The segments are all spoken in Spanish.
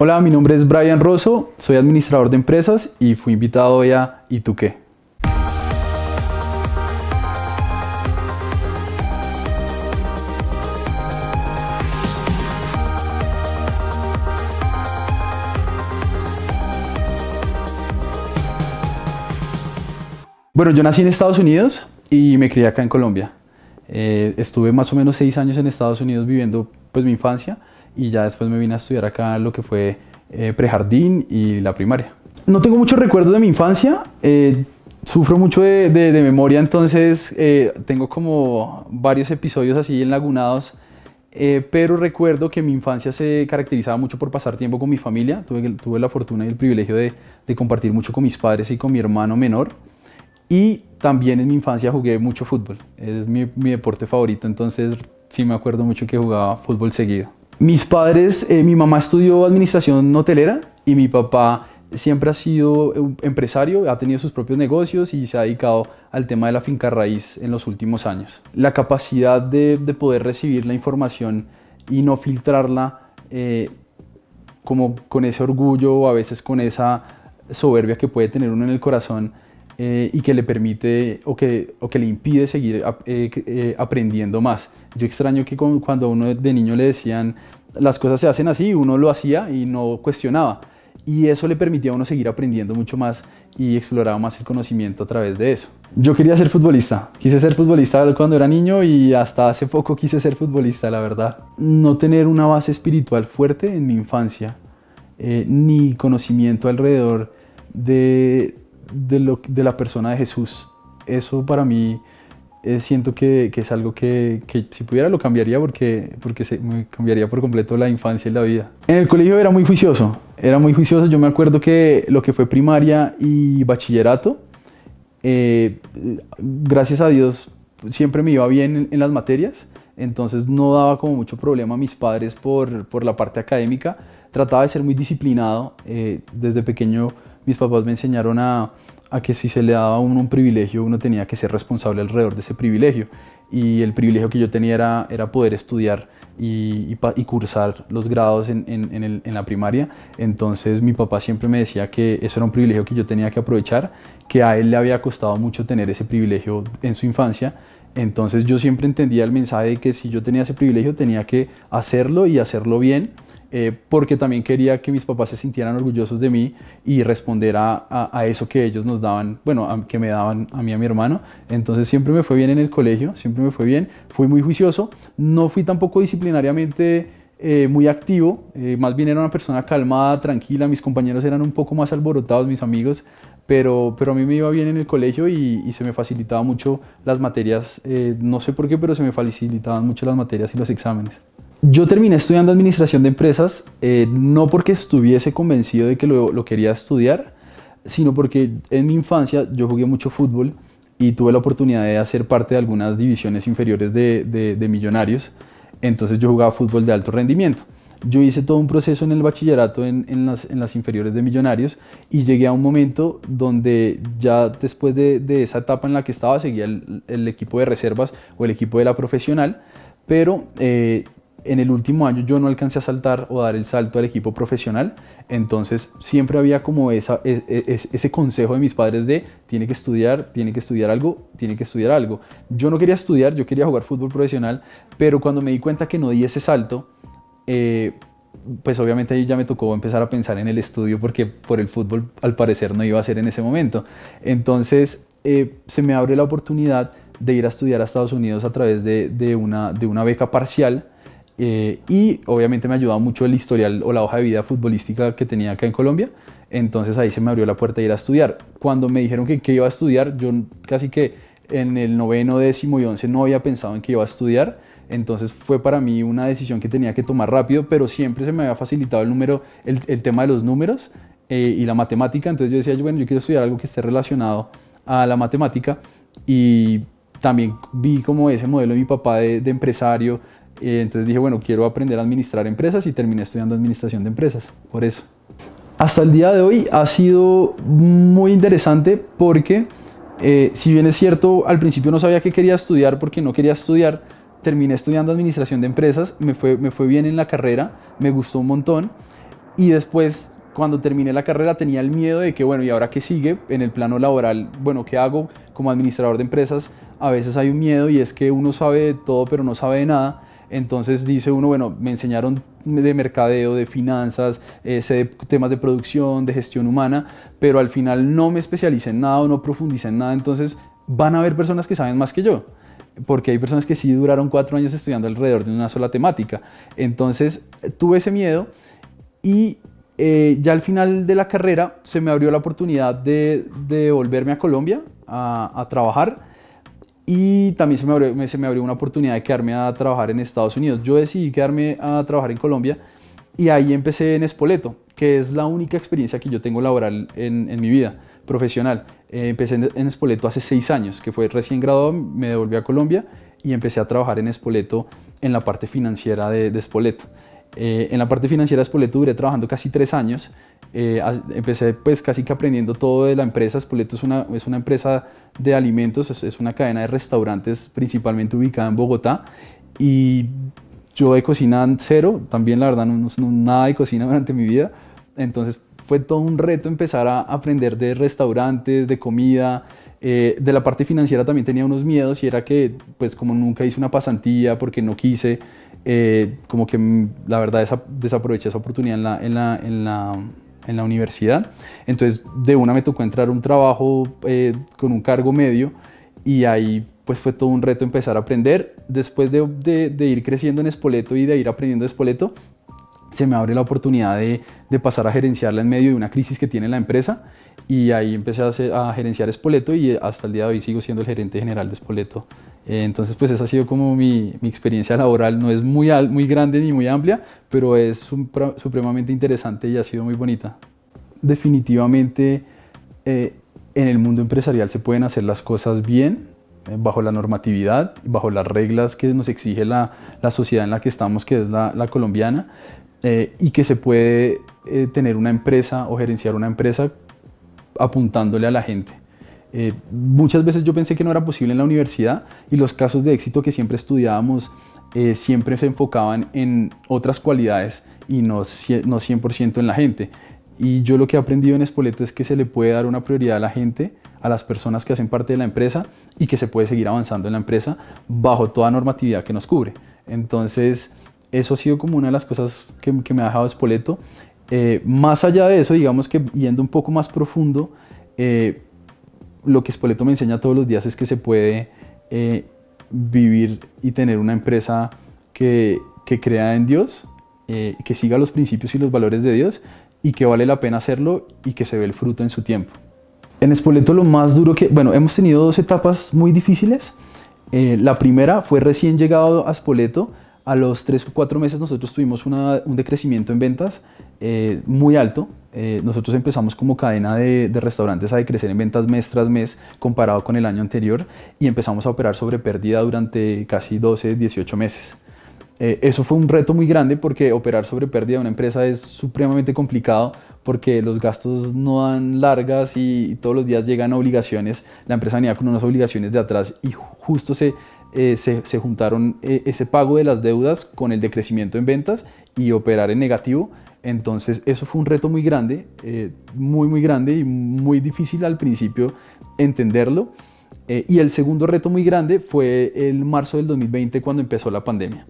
Hola, mi nombre es Brian Rosso, soy administrador de empresas y fui invitado hoy a ¿Y tú qué? Bueno, yo nací en Estados Unidos y me crié acá en Colombia. Estuve más o menos 6 años en Estados Unidos viviendo pues mi infancia y ya después me vine a estudiar acá lo que fue prejardín y la primaria. No tengo muchos recuerdos de mi infancia, sufro mucho de memoria, entonces tengo como varios episodios así enlagunados, pero recuerdo que mi infancia se caracterizaba mucho por pasar tiempo con mi familia. Tuve la fortuna y el privilegio de compartir mucho con mis padres y con mi hermano menor. Y también en mi infancia jugué mucho fútbol, es mi deporte favorito, entonces sí me acuerdo mucho que jugaba fútbol seguido. Mis padres, mi mamá estudió administración hotelera y mi papá siempre ha sido empresario, ha tenido sus propios negocios y se ha dedicado al tema de la finca raíz en los últimos años. La capacidad de poder recibir la información y no filtrarla como con ese orgullo o a veces con esa soberbia que puede tener uno en el corazón, y que le permite o que le impide seguir aprendiendo más. Yo extraño que cuando a uno de niño le decían las cosas se hacen así, uno lo hacía y no cuestionaba. Y eso le permitía a uno seguir aprendiendo mucho más y exploraba más el conocimiento a través de eso. Yo quería ser futbolista, quise ser futbolista cuando era niño y hasta hace poco quise ser futbolista, la verdad. No tener una base espiritual fuerte en mi infancia, ni conocimiento alrededor de la persona de Jesús. Eso para mí siento que es algo que si pudiera lo cambiaría porque me cambiaría por completo la infancia y la vida. En el colegio era muy juicioso. Yo me acuerdo que lo que fue primaria y bachillerato, gracias a Dios siempre me iba bien en las materias, entonces no daba como mucho problema a mis padres por la parte académica. Trataba de ser muy disciplinado. Desde pequeño mis papás me enseñaron a que si se le daba a uno un privilegio, uno tenía que ser responsable alrededor de ese privilegio. Y el privilegio que yo tenía era poder estudiar y cursar los grados en la primaria. Entonces mi papá siempre me decía que eso era un privilegio que yo tenía que aprovechar, que a él le había costado mucho tener ese privilegio en su infancia. Entonces yo siempre entendía el mensaje de que si yo tenía ese privilegio tenía que hacerlo y hacerlo bien, porque también quería que mis papás se sintieran orgullosos de mí y responder a eso que ellos nos daban, bueno, que me daban a mí y a mi hermano. Entonces siempre me fue bien en el colegio, siempre me fue bien, fui muy juicioso, no fui tampoco disciplinariamente muy activo, más bien era una persona calmada, tranquila. Mis compañeros eran un poco más alborotados, mis amigos, pero a mí me iba bien en el colegio y se me facilitaban mucho las materias, no sé por qué, pero se me facilitaban mucho las materias y los exámenes. Yo terminé estudiando administración de empresas, no porque estuviese convencido de que lo quería estudiar, sino porque en mi infancia yo jugué mucho fútbol y tuve la oportunidad de hacer parte de algunas divisiones inferiores de Millonarios. Entonces yo jugaba fútbol de alto rendimiento. Yo hice todo un proceso en el bachillerato en las inferiores de Millonarios y llegué a un momento donde ya después de esa etapa en la que estaba seguía el equipo de reservas o el equipo de la profesional, pero en el último año yo no alcancé a saltar o dar el salto al equipo profesional. Entonces siempre había como ese consejo de mis padres de tiene que estudiar algo. Yo no quería estudiar, yo quería jugar fútbol profesional, pero cuando me di cuenta que no di ese salto, pues obviamente ahí ya me tocó empezar a pensar en el estudio, porque por el fútbol al parecer no iba a ser en ese momento. Entonces se me abre la oportunidad de ir a estudiar a Estados Unidos a través de una beca parcial. Y obviamente me ayudaba mucho el historial o la hoja de vida futbolística que tenía acá en Colombia. Entonces ahí se me abrió la puerta de ir a estudiar. Cuando me dijeron que iba a estudiar, yo casi que en el 9º, 10º y 11 no había pensado en que iba a estudiar. Entonces fue para mí una decisión que tenía que tomar rápido, pero siempre se me había facilitado el tema de los números y la matemática. Entonces yo decía, bueno, yo quiero estudiar algo que esté relacionado a la matemática. Y también vi como ese modelo de mi papá de empresario. Entonces dije, bueno, quiero aprender a administrar empresas y terminé estudiando administración de empresas, por eso. Hasta el día de hoy ha sido muy interesante porque, si bien es cierto, al principio no sabía qué quería estudiar porque no quería estudiar, terminé estudiando administración de empresas, me fue bien en la carrera, me gustó un montón Y después, cuando terminé la carrera, tenía el miedo de que, bueno, ¿y ahora qué sigue en el plano laboral? Bueno, ¿qué hago como administrador de empresas? A veces hay un miedo y es que uno sabe de todo, pero no sabe de nada. Entonces dice uno, bueno, me enseñaron de mercadeo, de finanzas, sé de temas de producción, de gestión humana, pero al final no me especialicé en nada o no profundicé en nada. Entonces van a haber personas que saben más que yo, porque hay personas que sí duraron 4 años estudiando alrededor de una sola temática. Entonces tuve ese miedo y ya al final de la carrera se me abrió la oportunidad de volverme a Colombia a trabajar. Y también se me abrió una oportunidad de quedarme a trabajar en Estados Unidos. Yo decidí quedarme a trabajar en Colombia y ahí empecé en Spoleto, que es la única experiencia que yo tengo laboral en mi vida profesional. Empecé en Spoleto hace 6 años, que fue recién graduado, me devolví a Colombia y empecé a trabajar en Spoleto en la parte financiera de Spoleto. En la parte financiera de Spoleto duré trabajando casi 3 años. Empecé pues casi que aprendiendo todo de la empresa. Spoleto es una empresa de alimentos, es una cadena de restaurantes principalmente ubicada en Bogotá, y yo de cocina cero, también la verdad no nada de cocina durante mi vida. Entonces fue todo un reto empezar a aprender de restaurantes, de comida. De la parte financiera también tenía unos miedos, y era que pues como nunca hice una pasantía porque no quise, como que la verdad desaproveché esa oportunidad en la universidad. Entonces de una me tocó entrar a un trabajo con un cargo medio, y ahí pues fue todo un reto empezar a aprender. Después de ir creciendo en Spoleto y de ir aprendiendo de Spoleto, se me abre la oportunidad de pasar a gerenciarla en medio de una crisis que tiene la empresa, y ahí empecé a gerenciar Spoleto, y hasta el día de hoy sigo siendo el gerente general de Spoleto. Entonces pues esa ha sido como mi experiencia laboral. No es muy grande ni muy amplia, pero es supremamente interesante y ha sido muy bonita. Definitivamente en el mundo empresarial se pueden hacer las cosas bien, bajo la normatividad, bajo las reglas que nos exige la sociedad en la que estamos, que es la colombiana, y que se puede tener una empresa o gerenciar una empresa apuntándole a la gente. Muchas veces yo pensé que no era posible en la universidad, y los casos de éxito que siempre estudiábamos siempre se enfocaban en otras cualidades y no 100% en la gente. Y yo lo que he aprendido en Spoleto es que se le puede dar una prioridad a la gente, a las personas que hacen parte de la empresa, y que se puede seguir avanzando en la empresa bajo toda normatividad que nos cubre. Entonces eso ha sido como una de las cosas que me ha dejado Spoleto. Más allá de eso, digamos que yendo un poco más profundo, lo que Spoleto me enseña todos los días es que se puede vivir y tener una empresa que crea en Dios, que siga los principios y los valores de Dios, y que vale la pena hacerlo y que se ve el fruto en su tiempo. En Spoleto lo más duro bueno, hemos tenido 2 etapas muy difíciles. La primera fue recién llegado a Spoleto. A los 3 o 4 meses nosotros tuvimos un decrecimiento en ventas muy alto. Nosotros empezamos como cadena de restaurantes a decrecer en ventas mes tras mes comparado con el año anterior, y empezamos a operar sobre pérdida durante casi 12, 18 meses. Eso fue un reto muy grande, porque operar sobre pérdida de una empresa es supremamente complicado, porque los gastos no dan largas y todos los días llegan obligaciones. La empresa venía con unas obligaciones de atrás, y justo se juntaron ese pago de las deudas con el decrecimiento en ventas y operar en negativo. Entonces eso fue un reto muy grande, muy grande, y muy difícil al principio entenderlo. Y el segundo reto muy grande fue el marzo del 2020, cuando empezó la pandemia.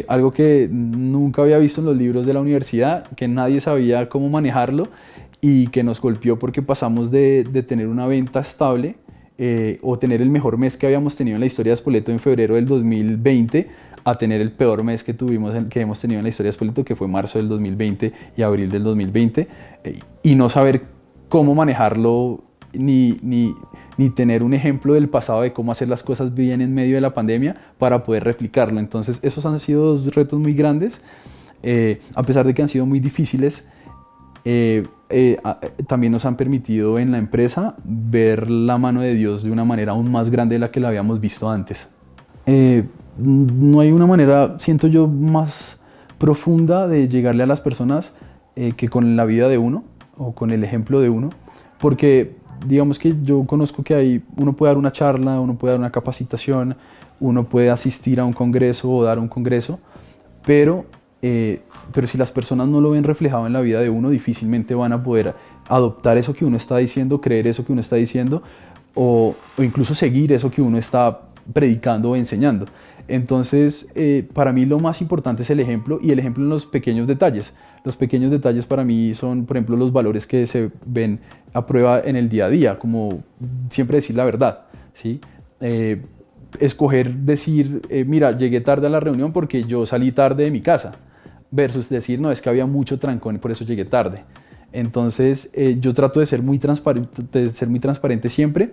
Algo que nunca había visto en los libros de la universidad, que nadie sabía cómo manejarlo, y que nos golpeó porque pasamos de tener una venta estable, o tener el mejor mes que habíamos tenido en la historia de Spoleto en febrero del 2020, a tener el peor mes que hemos tenido en la historia de Spoleto, que fue marzo del 2020 y abril del 2020, y no saber cómo manejarlo, ni tener un ejemplo del pasado de cómo hacer las cosas bien en medio de la pandemia para poder replicarlo. Entonces esos han sido 2 retos muy grandes, a pesar de que han sido muy difíciles. También nos han permitido en la empresa ver la mano de Dios de una manera aún más grande de la que la habíamos visto antes. No hay una manera, siento yo, más profunda de llegarle a las personas que con la vida de uno o con el ejemplo de uno, porque digamos que yo conozco que uno puede dar una charla, uno puede dar una capacitación, uno puede asistir a un congreso o dar un congreso, pero pero si las personas no lo ven reflejado en la vida de uno, difícilmente van a poder adoptar eso que uno está diciendo, creer eso que uno está diciendo, o incluso seguir eso que uno está predicando o enseñando. Entonces, para mí lo más importante es el ejemplo, y el ejemplo en los pequeños detalles. Los pequeños detalles para mí son, por ejemplo, los valores que se ven a prueba en el día a día, como siempre decir la verdad, ¿sí? Escoger decir, mira, llegué tarde a la reunión porque yo salí tarde de mi casa, versus decir, no, es que había mucho trancón y por eso llegué tarde. Entonces, yo trato de ser muy transparente siempre,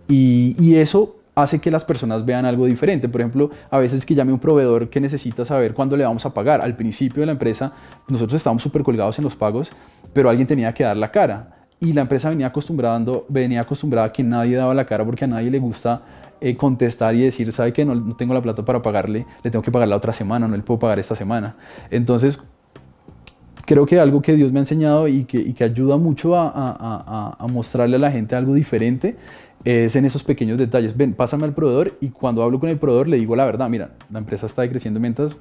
y eso hace que las personas vean algo diferente. Por ejemplo, a veces que llame un proveedor que necesita saber cuándo le vamos a pagar. Al principio de la empresa, nosotros estábamos súper colgados en los pagos, pero alguien tenía que dar la cara. Y la empresa venía acostumbrada a que nadie daba la cara, porque a nadie le gusta contestar y decir, ¿sabe qué? No tengo la plata para pagarle, le tengo que pagar la otra semana, no le puedo pagar esta semana. Entonces, creo que algo que Dios me ha enseñado y que ayuda mucho a mostrarle a la gente algo diferente es en esos pequeños detalles. Ven, pásame al proveedor, y cuando hablo con el proveedor le digo la verdad. Mira, la empresa está decreciendo en ventas,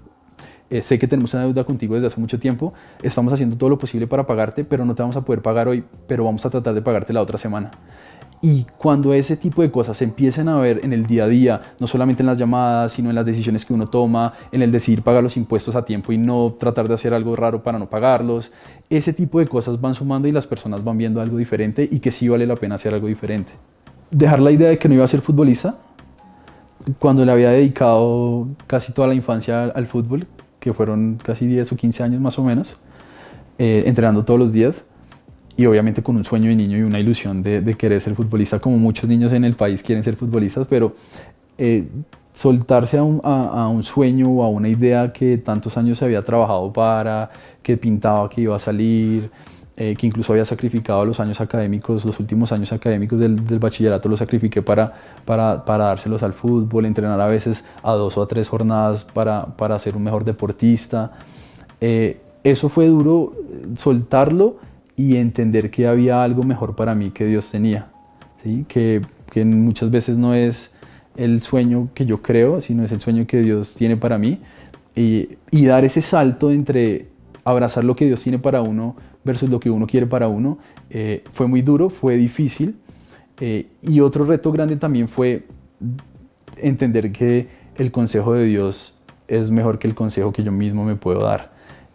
sé que tenemos una deuda contigo desde hace mucho tiempo, estamos haciendo todo lo posible para pagarte, pero no te vamos a poder pagar hoy, pero vamos a tratar de pagarte la otra semana. Y cuando ese tipo de cosas se empiecen a ver en el día a día, no solamente en las llamadas, sino en las decisiones que uno toma, en el decidir pagar los impuestos a tiempo y no tratar de hacer algo raro para no pagarlos, ese tipo de cosas van sumando y las personas van viendo algo diferente, y que sí vale la pena hacer algo diferente. Dejar la idea de que no iba a ser futbolista, cuando le había dedicado casi toda la infancia al fútbol, que fueron casi 10 o 15 años más o menos, entrenando todos los días, y obviamente con un sueño de niño y una ilusión de querer ser futbolista, como muchos niños en el país quieren ser futbolistas, pero soltarse a un sueño o a una idea que tantos años se había trabajado para, que pintaba que iba a salir, que incluso había sacrificado los años académicos, los últimos años académicos del bachillerato los sacrifiqué para dárselos al fútbol, entrenar a veces a 2 o a 3 jornadas para ser un mejor deportista. Eso fue duro, soltarlo y entender que había algo mejor para mí que Dios tenía, ¿sí? Que muchas veces no es el sueño que yo creo, sino es el sueño que Dios tiene para mí, y dar ese salto entre abrazar lo que Dios tiene para uno versus lo que uno quiere para uno. Fue muy duro, fue difícil, y otro reto grande también fue entender que el consejo de Dios es mejor que el consejo que yo mismo me puedo dar.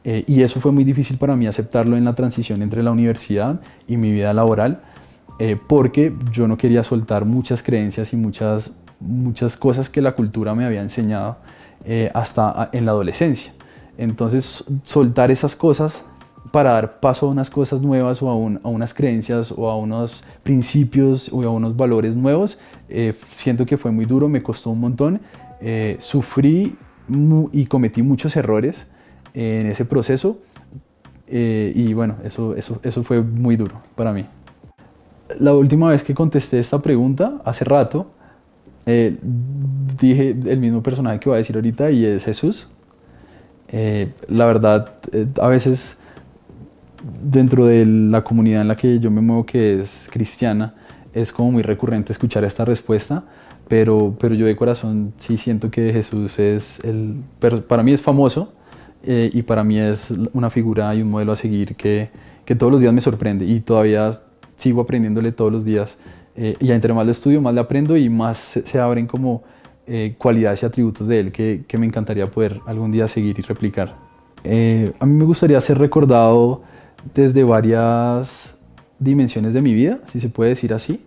Y eso fue muy difícil para mí aceptarlo en la transición entre la universidad y mi vida laboral, porque yo no quería soltar muchas creencias y muchas cosas que la cultura me había enseñado hasta en la adolescencia. Entonces, soltar esas cosas para dar paso a unas cosas nuevas, o a unas creencias, o a unos principios, o a unos valores nuevos, siento que fue muy duro, me costó un montón, sufrí y cometí muchos errores en ese proceso, y bueno, eso fue muy duro para mí. La última vez que contesté esta pregunta, hace rato, dije el mismo personaje que voy a decir ahorita, y es Jesús. La verdad, a veces dentro de la comunidad en la que yo me muevo, que es cristiana, es como muy recurrente escuchar esta respuesta, pero yo de corazón sí siento que Jesús para mí es famoso, y para mí es una figura y un modelo a seguir que todos los días me sorprende, y todavía sigo aprendiéndole todos los días, y entre más lo estudio, más le aprendo, y más se abren como cualidades y atributos de él que me encantaría poder algún día seguir y replicar. A mí me gustaría ser recordado desde varias dimensiones de mi vida, si se puede decir así.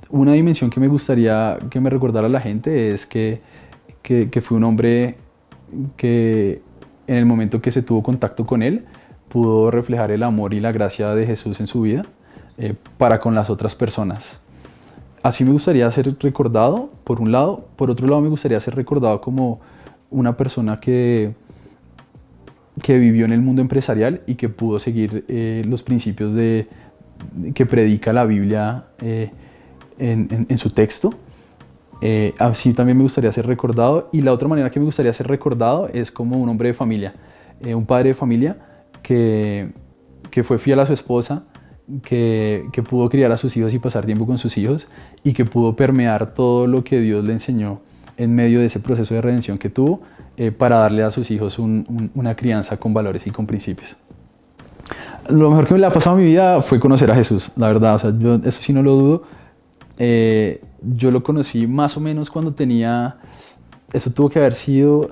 Una dimensión que me gustaría que me recordara la gente es que fui un hombre que en el momento que se tuvo contacto con él pudo reflejar el amor y la gracia de Jesús en su vida para con las otras personas. Así me gustaría ser recordado, por un lado. Por otro lado, me gustaría ser recordado como una persona que vivió en el mundo empresarial y que pudo seguir los principios que predica la Biblia en su texto. Así también me gustaría ser recordado. Y la otra manera que me gustaría ser recordado es como un hombre de familia, un padre de familia que fue fiel a su esposa, que pudo criar a sus hijos y pasar tiempo con sus hijos, y que pudo permear todo lo que Dios le enseñó en medio de ese proceso de redención que tuvo para darle a sus hijos una crianza con valores y con principios. Lo mejor que me le ha pasado en mi vida fue conocer a Jesús, la verdad, o sea, yo eso sí no lo dudo. Yo lo conocí más o menos cuando tenía, eso tuvo que haber sido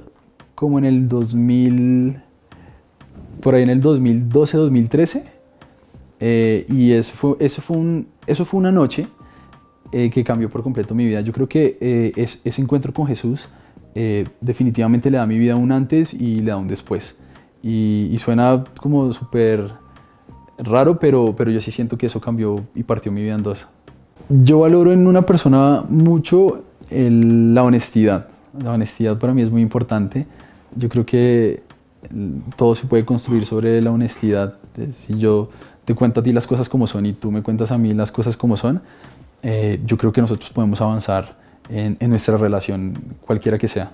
como en el 2000, por ahí en el 2012, 2013, y eso fue una noche que cambió por completo mi vida. Yo creo que ese encuentro con Jesús definitivamente le da a mi vida un antes y le da un después. Y suena como súper raro, pero yo sí siento que eso cambió y partió mi vida en dos. Yo valoro en una persona mucho la honestidad. La honestidad para mí es muy importante. Yo creo que todo se puede construir sobre la honestidad. Si yo te cuento a ti las cosas como son y tú me cuentas a mí las cosas como son, yo creo que nosotros podemos avanzar en nuestra relación, cualquiera que sea.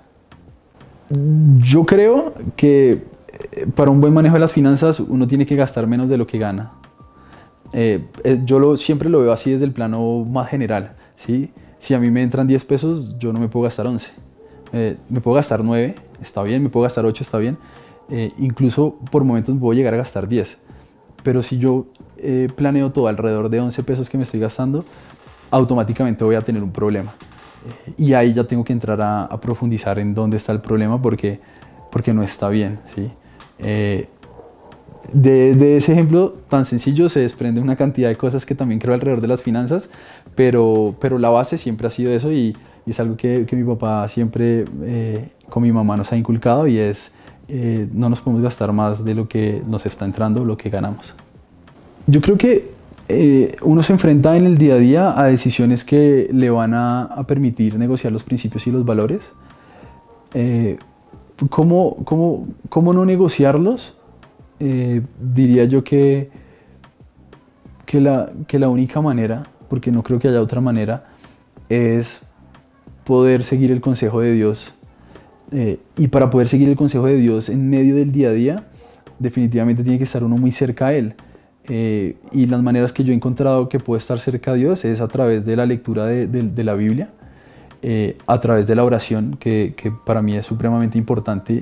Yo creo que para un buen manejo de las finanzas uno tiene que gastar menos de lo que gana. Siempre lo veo así desde el plano más general, ¿sí? Si a mí me entran 10 pesos, yo no me puedo gastar 11. Me puedo gastar 9, está bien, me puedo gastar 8, está bien. Incluso por momentos puedo llegar a gastar 10. Pero si yo planeo todo alrededor de 11 pesos que me estoy gastando, automáticamente voy a tener un problema. Y ahí ya tengo que entrar a profundizar en dónde está el problema porque no está bien, ¿sí? De ese ejemplo tan sencillo se desprende una cantidad de cosas que también creo alrededor de las finanzas, pero la base siempre ha sido eso y es algo que mi papá siempre con mi mamá nos ha inculcado y es no nos podemos gastar más de lo que nos está entrando, lo que ganamos. Yo creo que uno se enfrenta en el día a día a decisiones que le van a permitir negociar los principios y los valores. ¿Cómo no negociarlos? Diría yo que la única manera, porque no creo que haya otra manera, es poder seguir el consejo de Dios. Y para poder seguir el consejo de Dios en medio del día a día, definitivamente tiene que estar uno muy cerca a Él. Y las maneras que yo he encontrado que puedo estar cerca a Dios es a través de la lectura de la Biblia, a través de la oración, que para mí es supremamente importante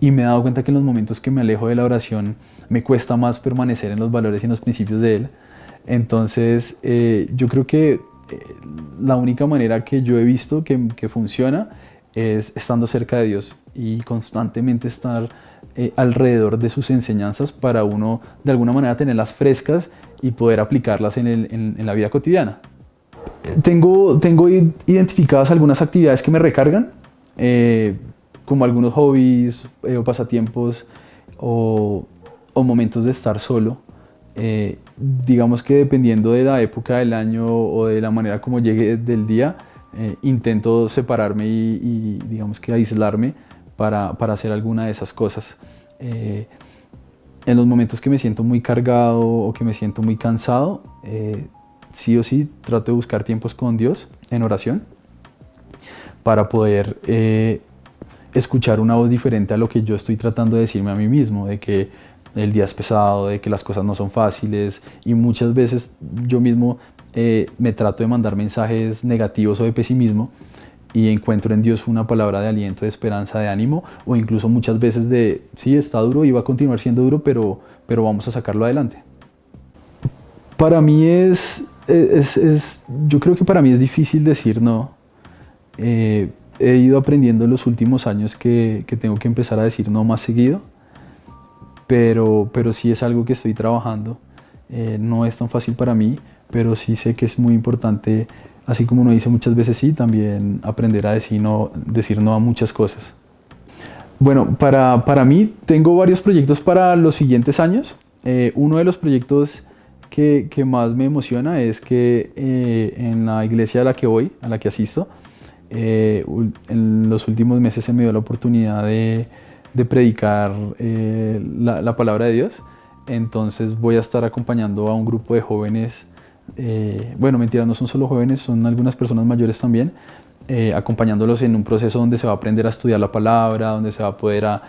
y me he dado cuenta que en los momentos que me alejo de la oración me cuesta más permanecer en los valores y en los principios de Él. Entonces yo creo que la única manera que yo he visto que funciona es estando cerca de Dios y constantemente estar alrededor de sus enseñanzas para uno de alguna manera tenerlas frescas y poder aplicarlas en la vida cotidiana. Tengo identificadas algunas actividades que me recargan, como algunos hobbies o pasatiempos o momentos de estar solo. Digamos que dependiendo de la época del año o de la manera como llegue del día, intento separarme y digamos que aislarme para hacer alguna de esas cosas. En los momentos que me siento muy cargado o que me siento muy cansado, sí o sí trato de buscar tiempos con Dios en oración para poder escuchar una voz diferente a lo que yo estoy tratando de decirme a mí mismo, de que el día es pesado, de que las cosas no son fáciles y muchas veces yo mismo me trato de mandar mensajes negativos o de pesimismo y encuentro en Dios una palabra de aliento, de esperanza, de ánimo o incluso muchas veces de sí, está duro y va a continuar siendo duro, pero vamos a sacarlo adelante. Para mí yo creo que para mí es difícil decir no. He ido aprendiendo en los últimos años que tengo que empezar a decir no más seguido, pero sí es algo que estoy trabajando. No es tan fácil para mí, pero sí sé que es muy importante, así como uno dice muchas veces sí, también aprender a decir no a muchas cosas. Bueno, para mí tengo varios proyectos para los siguientes años. Uno de los proyectos que más me emociona es que en la iglesia a la que voy, a la que asisto, en los últimos meses se me dio la oportunidad de predicar la palabra de Dios. Entonces voy a estar acompañando a un grupo de jóvenes, bueno, mentira, no son solo jóvenes, son algunas personas mayores también, acompañándolos en un proceso donde se va a aprender a estudiar la palabra, donde se va a poder a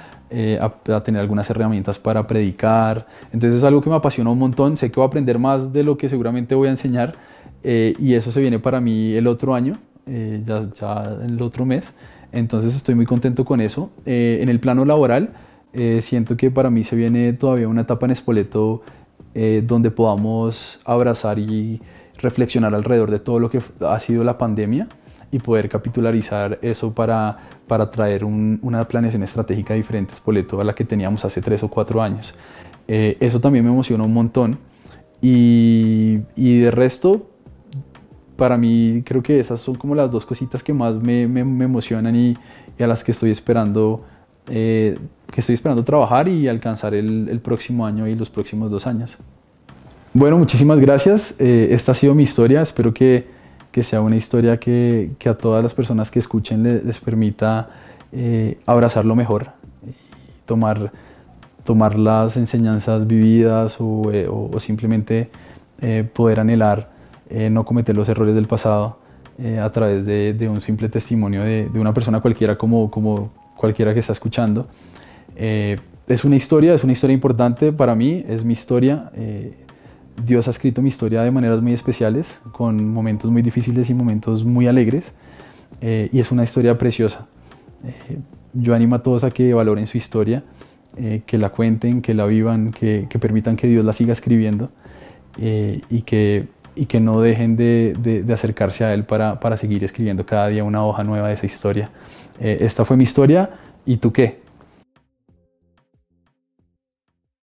tener algunas herramientas para predicar. Entonces es algo que me apasiona un montón, sé que voy a aprender más de lo que seguramente voy a enseñar, y eso se viene para mí el otro año, ya el otro mes. Entonces estoy muy contento con eso. En el plano laboral, siento que para mí se viene todavía una etapa en Spoleto donde podamos abrazar y reflexionar alrededor de todo lo que ha sido la pandemia y poder capitalizar eso para traer una planeación estratégica diferente a Spoleto a la que teníamos hace 3 o 4 años. Eso también me emociona un montón y de resto, para mí creo que esas son como las 2 cositas que más me emocionan y a las que estoy esperando trabajar y alcanzar el próximo año y los próximos 2 años. Bueno, muchísimas gracias. Esta ha sido mi historia. Espero que sea una historia que a todas las personas que escuchen les permita abrazarlo mejor y tomar las enseñanzas vividas o simplemente poder anhelar no cometer los errores del pasado a través de un simple testimonio de una persona cualquiera como cualquiera que está escuchando. Es una historia importante para mí, es mi historia. Dios ha escrito mi historia de maneras muy especiales, con momentos muy difíciles y momentos muy alegres, y es una historia preciosa. Yo animo a todos a que valoren su historia, que la cuenten, que la vivan, que permitan que Dios la siga escribiendo y que no dejen de acercarse a Él para seguir escribiendo cada día una hoja nueva de esa historia. Esta fue mi historia, ¿y tú qué?